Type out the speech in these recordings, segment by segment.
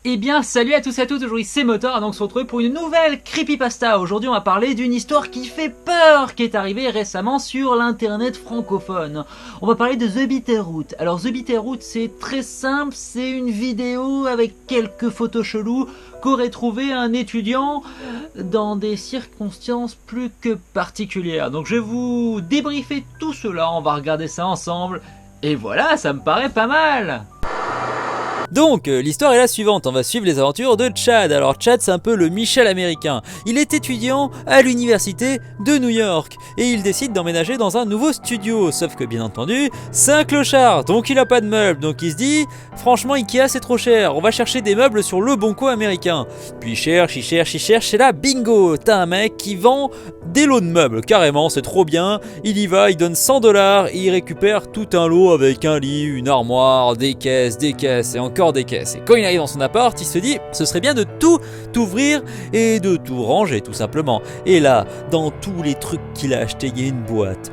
Eh bien, salut à tous et à toutes, aujourd'hui c'est Motor, et donc on se retrouve pour une nouvelle creepypasta. Aujourd'hui on va parler d'une histoire qui fait peur, qui est arrivée récemment sur l'internet francophone. On va parler de The Bitterroot. Alors The Bitterroot c'est très simple, c'est une vidéo avec quelques photos cheloues qu'aurait trouvé un étudiant dans des circonstances plus que particulières. Donc je vais vous débriefer tout cela, on va regarder ça ensemble, et voilà, ça me paraît pas mal. Donc, l'histoire est la suivante, on va suivre les aventures de Chad. Alors Chad c'est un peu le Michel américain. Il est étudiant à l'université de New York et il décide d'emménager dans un nouveau studio. Sauf que bien entendu, c'est un clochard, donc il a pas de meubles. Donc il se dit, franchement Ikea c'est trop cher, on va chercher des meubles sur le Bon Coin américain. Puis il cherche, et là bingo, t'as un mec qui vend des lots de meubles, carrément, c'est trop bien. Il y va, il donne 100$ et il récupère tout un lot avec un lit, une armoire, des caisses et encore des caisses. Et quand il arrive dans son appart, il se dit ce serait bien de tout ouvrir et de tout ranger tout simplement. Et là, dans tous les trucs qu'il a acheté, il y a une boîte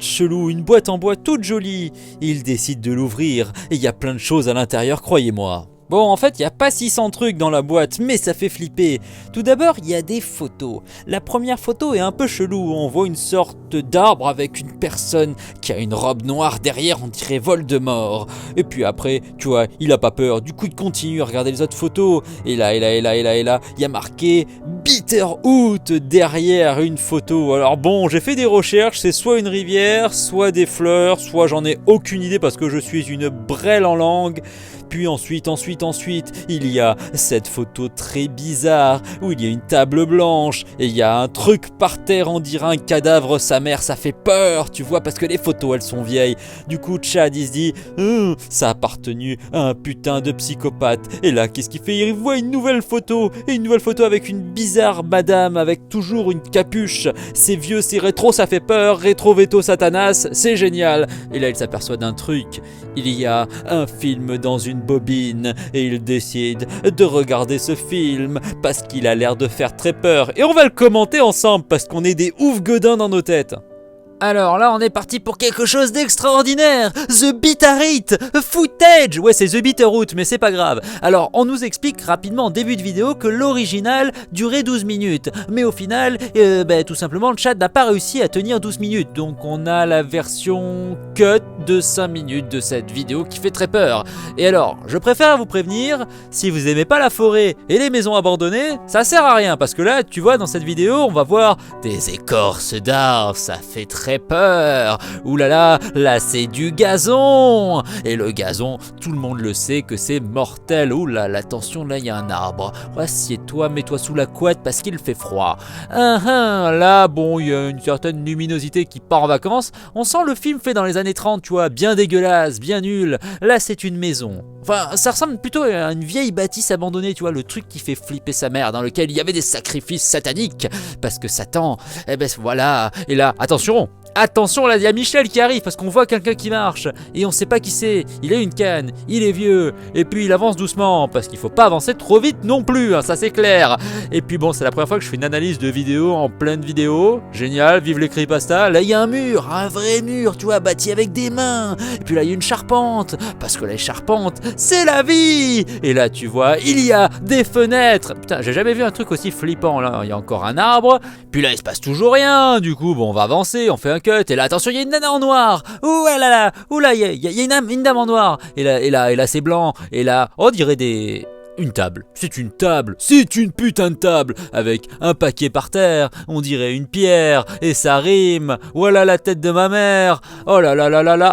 chelou, une boîte en bois toute jolie. Il décide de l'ouvrir et il y a plein de choses à l'intérieur, croyez-moi. Bon, en fait, il n'y a pas 600 trucs dans la boîte, mais ça fait flipper. Tout d'abord, il y a des photos. La première photo est un peu chelou. On voit une sorte d'arbre avec une personne qui a une robe noire derrière, on dirait Voldemort. Et puis après, tu vois, il a pas peur. Du coup, il continue à regarder les autres photos. Et là, il y a marqué Bitterroot derrière une photo. Alors bon, j'ai fait des recherches. C'est soit une rivière, soit des fleurs, soit j'en ai aucune idée parce que je suis une brêle en langue. Puis ensuite, il y a cette photo très bizarre où il y a une table blanche et il y a un truc par terre, on dirait un cadavre, sa mère, ça fait peur, tu vois, parce que les photos, elles sont vieilles. Du coup, Chad, il se dit, ça a appartenu à un putain de psychopathe. Et là, qu'est-ce qu'il fait? Il voit une nouvelle photo avec une bizarre madame avec toujours une capuche. C'est vieux, c'est rétro, ça fait peur, rétro veto satanas, c'est génial. Et là, il s'aperçoit d'un truc. Il y a un film dans une bobine et il décide de regarder ce film parce qu'il a l'air de faire très peur et on va le commenter ensemble parce qu'on est des ouf godins dans nos têtes. Alors là, on est parti pour quelque chose d'extraordinaire. The Bitterroot footage. Ouais, c'est The Bitterroot, mais c'est pas grave. Alors, on nous explique rapidement en début de vidéo que l'original durait 12 minutes. Mais au final, tout simplement, le chat n'a pas réussi à tenir 12 minutes. Donc, on a la version cut de 5 minutes de cette vidéo qui fait très peur. Et alors, je préfère vous prévenir, si vous aimez pas la forêt et les maisons abandonnées, ça sert à rien. Parce que là, tu vois, dans cette vidéo, on va voir des écorces d'arbres. Ça fait très peur. Ouh là, c'est du gazon. Et le gazon, tout le monde le sait que c'est mortel. Ouh là, attention, là il y a un arbre. Assieds-toi, mets-toi sous la couette parce qu'il fait froid. Là, bon, il y a une certaine luminosité qui part en vacances. On sent le film fait dans les années 30, tu vois, bien dégueulasse, bien nul. Là, c'est une maison. Enfin, ça ressemble plutôt à une vieille bâtisse abandonnée, tu vois, le truc qui fait flipper sa mère, dans lequel il y avait des sacrifices sataniques. Parce que Satan, voilà. Et là, Attention, là il y a Michel qui arrive parce qu'on voit quelqu'un qui marche et on sait pas qui c'est. Il a une canne, il est vieux et puis il avance doucement parce qu'il faut pas avancer trop vite non plus, hein, ça c'est clair. Et puis bon, c'est la première fois que je fais une analyse de vidéo en pleine vidéo. Génial, vive les creepypasta. Là il y a un mur, un vrai mur, tu vois, bâti avec des mains. Et puis là il y a une charpente parce que les charpentes, c'est la vie. Et là tu vois, il y a des fenêtres. Putain, j'ai jamais vu un truc aussi flippant là. Il y a encore un arbre. Puis là il se passe toujours rien. Du coup, bon, on va avancer, on fait un cut. Et là, attention, il y a une nana en noir. Ouh là, il y a une dame en noir. Et là, c'est blanc. Et là, on dirait une table. C'est une putain de table. Avec un paquet par terre. On dirait une pierre. Et ça rime. Voilà la tête de ma mère. Oh là.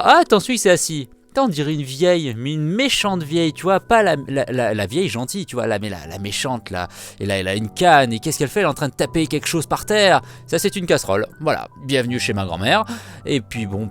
Ah, attention, il s'est assis. On dirait une vieille, mais une méchante vieille, tu vois, pas la vieille gentille, tu vois, mais la méchante là. Et là, elle a une canne, et qu'est-ce qu'elle fait? Elle est en train de taper quelque chose par terre. Ça, c'est une casserole. Voilà, bienvenue chez ma grand-mère. Et puis bon,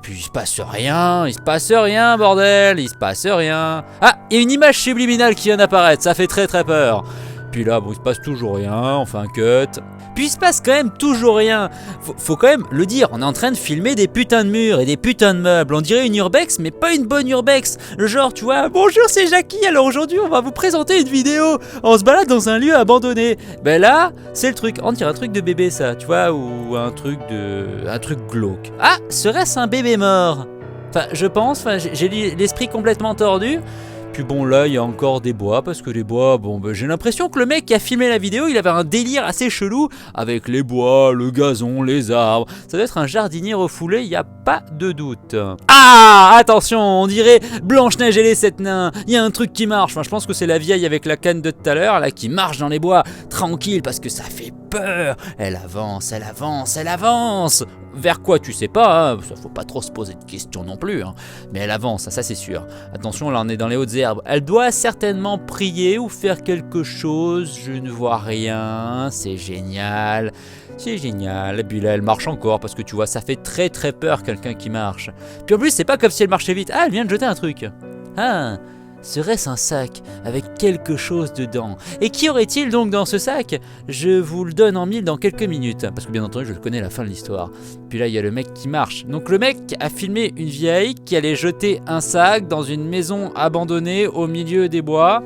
puis il se passe rien, bordel, il se passe rien. Ah, il y a une image subliminale qui vient d'apparaître, ça fait très très peur. Puis là, bon, il se passe toujours rien, on fait un cut. Puis il se passe quand même toujours rien. Faut quand même le dire, on est en train de filmer des putains de murs et des putains de meubles. On dirait une urbex, mais pas une bonne urbex. Le genre, tu vois, bonjour, c'est Jackie, alors aujourd'hui on va vous présenter une vidéo. On se balade dans un lieu abandonné. Ben là, c'est le truc, on dirait un truc de bébé ça, tu vois, ou un truc glauque. Ah, serait-ce un bébé mort? Enfin, je pense, j'ai l'esprit complètement tordu. Puis bon, là, il y a encore des bois, parce que les bois, bon, ben, j'ai l'impression que le mec qui a filmé la vidéo, il avait un délire assez chelou avec les bois, le gazon, les arbres. Ça doit être un jardinier refoulé, il n'y a pas de doute. Ah, attention, on dirait Blanche-Neige et les 7 nains. Il y a un truc qui marche. Enfin, je pense que c'est la vieille avec la canne de tout à l'heure, là, qui marche dans les bois, tranquille, parce que ça fait peur. Elle avance, elle avance, elle avance. Vers quoi, tu sais pas, hein. Ça faut pas trop se poser de questions non plus, hein. Mais elle avance, ça c'est sûr. Attention, là on est dans les hautes herbes. Elle doit certainement prier ou faire quelque chose. Je ne vois rien, c'est génial. C'est génial. Et puis là elle marche encore, parce que tu vois, ça fait très très peur quelqu'un qui marche. Puis en plus, c'est pas comme si elle marchait vite. Ah, elle vient de jeter un truc. Ah, serait-ce un sac avec quelque chose dedans? Et qui aurait-il donc dans ce sac? Je vous le donne en mille dans quelques minutes, parce que bien entendu je connais la fin de l'histoire. Puis là il y a le mec qui marche. Donc le mec a filmé une vieille qui allait jeter un sac dans une maison abandonnée au milieu des bois.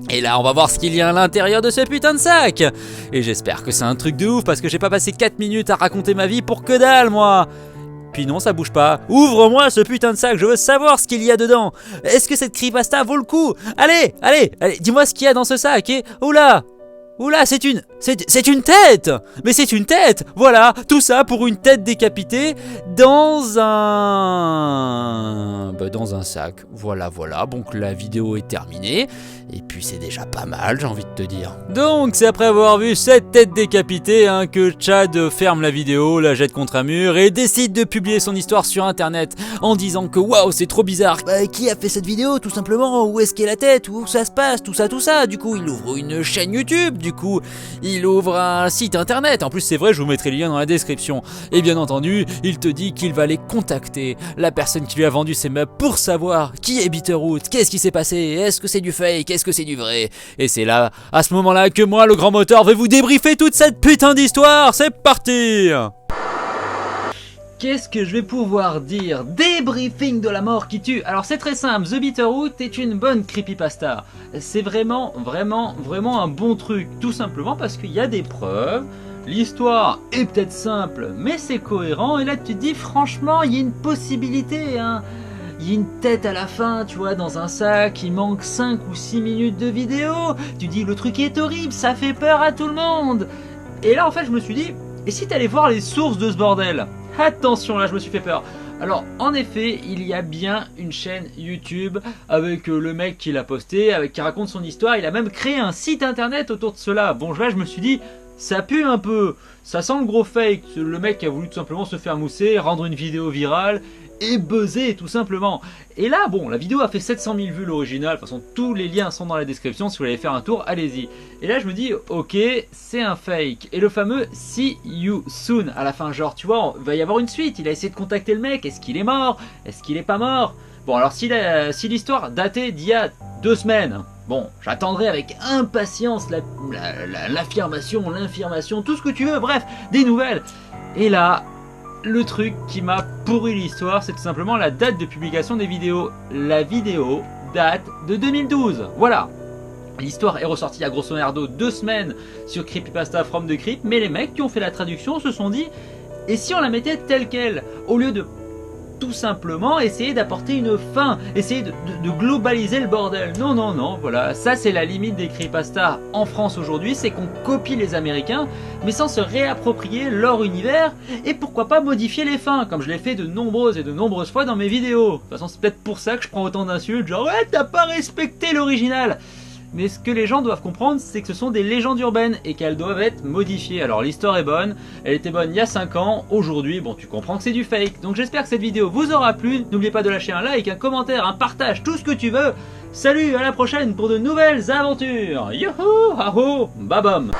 Et là on va voir ce qu'il y a à l'intérieur de ce putain de sac. Et j'espère que c'est un truc de ouf, parce que j'ai pas passé 4 minutes à raconter ma vie pour que dalle moi. Puis non, ça bouge pas. Ouvre-moi ce putain de sac, je veux savoir ce qu'il y a dedans. Est-ce que cette creepypasta vaut le coup? Allez, allez, allez, dis-moi ce qu'il y a dans ce sac. Et oula, oula, c'est une tête. Mais c'est une tête. Voilà, tout ça pour une tête décapitée dans un sac. Voilà, voilà. Donc la vidéo est terminée. Et puis c'est déjà pas mal, j'ai envie de te dire. Donc c'est après avoir vu cette tête décapitée hein, que Chad ferme la vidéo, la jette contre un mur et décide de publier son histoire sur internet en disant que waouh c'est trop bizarre. Qui a fait cette vidéo tout simplement? Où est-ce qu'est la tête? Où ça se passe? Tout ça. Du coup il ouvre une chaîne YouTube, du coup il ouvre un site internet. En plus c'est vrai, je vous mettrai le lien dans la description. Et bien entendu il te dit qu'il va aller contacter la personne qui lui a vendu ses meubles pour savoir qui est Bitterroot, qu'est-ce qui s'est passé, est-ce que c'est du fake, est-ce que c'est du vrai. Et c'est là, à ce moment-là, que moi, le grand moteur, vais vous débriefer toute cette putain d'histoire. C'est parti! Qu'est-ce que je vais pouvoir dire? Débriefing de la mort qui tue. Alors c'est très simple, The Bitterroot est une bonne creepypasta. C'est vraiment un bon truc. Tout simplement parce qu'il y a des preuves. L'histoire est peut-être simple, mais c'est cohérent. Et là tu te dis franchement, il y a une possibilité, hein. Il y a une tête à la fin, tu vois, dans un sac, il manque 5 ou 6 minutes de vidéo. Tu dis, le truc est horrible, ça fait peur à tout le monde. Et là, en fait, je me suis dit, et si t'allais voir les sources de ce bordel? Attention, là, je me suis fait peur. Alors, en effet, il y a bien une chaîne YouTube avec le mec qui l'a posté, qui raconte son histoire. Il a même créé un site internet autour de cela. Bon, là, je me suis dit, ça pue un peu. Ça sent le gros fake. Le mec a voulu tout simplement se faire mousser, rendre une vidéo virale et buzzer tout simplement. Et là bon, la vidéo a fait 700 000 vues l'original, de toute façon tous les liens sont dans la description, si vous voulez faire un tour, allez-y. Et là je me dis, ok, c'est un fake. Et le fameux see you soon à la fin, genre tu vois, il va y avoir une suite, il a essayé de contacter le mec, est-ce qu'il est mort? Est-ce qu'il est pas mort? Bon alors si l'histoire datait d'il y a 2 semaines, bon, j'attendrai avec impatience l'affirmation, l'infirmation, tout ce que tu veux, bref, des nouvelles. Et là, le truc qui m'a pourri l'histoire, c'est tout simplement la date de publication des vidéos. La vidéo date de 2012, voilà. L'histoire est ressortie il y a grosso merdo 2 semaines sur Creepypasta from the Crypt, mais les mecs qui ont fait la traduction se sont dit, et si on la mettait telle quelle, au lieu de tout simplement essayer d'apporter une fin, essayer de globaliser le bordel. Non, non, non, voilà, ça c'est la limite des creepypastas en France aujourd'hui, c'est qu'on copie les Américains, mais sans se réapproprier leur univers, et pourquoi pas modifier les fins, comme je l'ai fait de nombreuses fois dans mes vidéos. De toute façon, c'est peut-être pour ça que je prends autant d'insultes, genre « Ouais, t'as pas respecté l'original !» Mais ce que les gens doivent comprendre, c'est que ce sont des légendes urbaines et qu'elles doivent être modifiées. Alors l'histoire est bonne, elle était bonne il y a 5 ans, aujourd'hui, bon tu comprends que c'est du fake. Donc j'espère que cette vidéo vous aura plu, n'oubliez pas de lâcher un like, un commentaire, un partage, tout ce que tu veux. Salut, à la prochaine pour de nouvelles aventures. Youhou, ahou, babam.